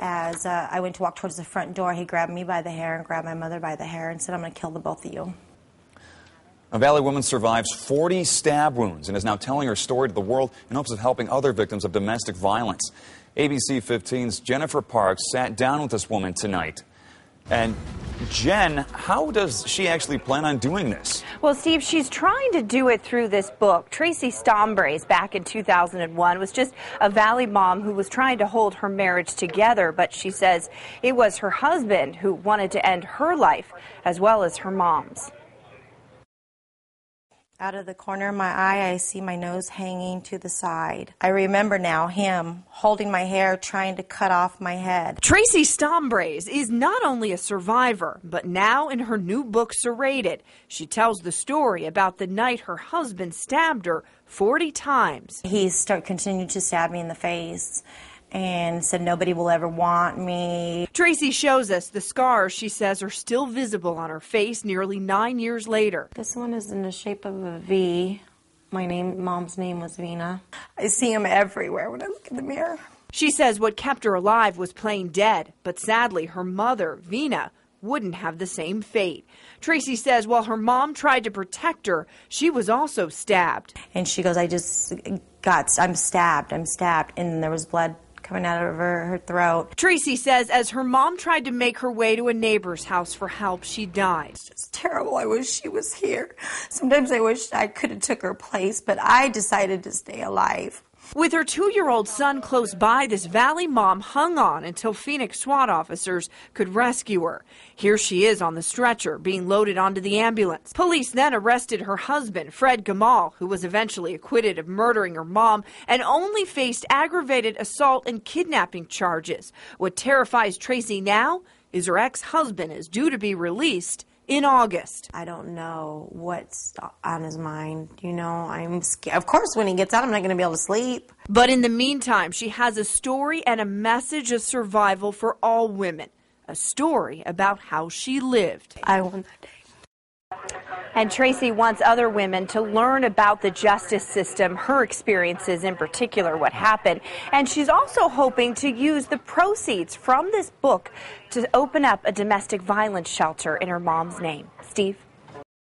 as I went to walk towards the front door, he grabbed me by the hair and grabbed my mother by the hair and said, "I'm going to kill the both of you." A Valley woman survives 40 stab wounds and is now telling her story to the world in hopes of helping other victims of domestic violence. ABC 15's Jennifer Parks sat down with this woman tonight. And Jen, how does she actually plan on doing this? Well, Steve, she's trying to do it through this book. Tracy Stombres, back in 2001, was just a Valley mom who was trying to hold her marriage together, but she says it was her husband who wanted to end her life as well as her mom's. Out of the corner of my eye, I see my nose hanging to the side. I remember now him holding my hair, trying to cut off my head. Tracy Stombres is not only a survivor, but now in her new book, Serrated, she tells the story about the night her husband stabbed her 40 times. He continued to stab me in the face and said nobody will ever want me. Tracy shows us the scars she says are still visible on her face nearly 9 years later. This one is in the shape of a V. Mom's name was Vina. I see him everywhere when I look in the mirror. She says what kept her alive was playing dead, but sadly her mother, Vina, wouldn't have the same fate. Tracy says while her mom tried to protect her, she was also stabbed. And she goes, I'm stabbed, and there was blood coming out of her throat. Tracy says as her mom tried to make her way to a neighbor's house for help, she died. It's terrible. I wish she was here. Sometimes I wish I could have took her place, but I decided to stay alive. With her 2-year-old son close by, this Valley mom hung on until Phoenix SWAT officers could rescue her. Here she is on the stretcher, being loaded onto the ambulance. Police then arrested her husband, Fred Gamal, who was eventually acquitted of murdering her mom and only faced aggravated assault and kidnapping charges. What terrifies Tracy now is her ex-husband is due to be released in August. I don't know what's on his mind. I'm scared. Of course, when he gets out, I'm not going to be able to sleep. But in the meantime, she has a story and a message of survival for all women. A story about how she lived. I won that day. And Tracy wants other women to learn about the justice system, her experiences in particular, what happened. And she's also hoping to use the proceeds from this book to open up a domestic violence shelter in her mom's name. Steve?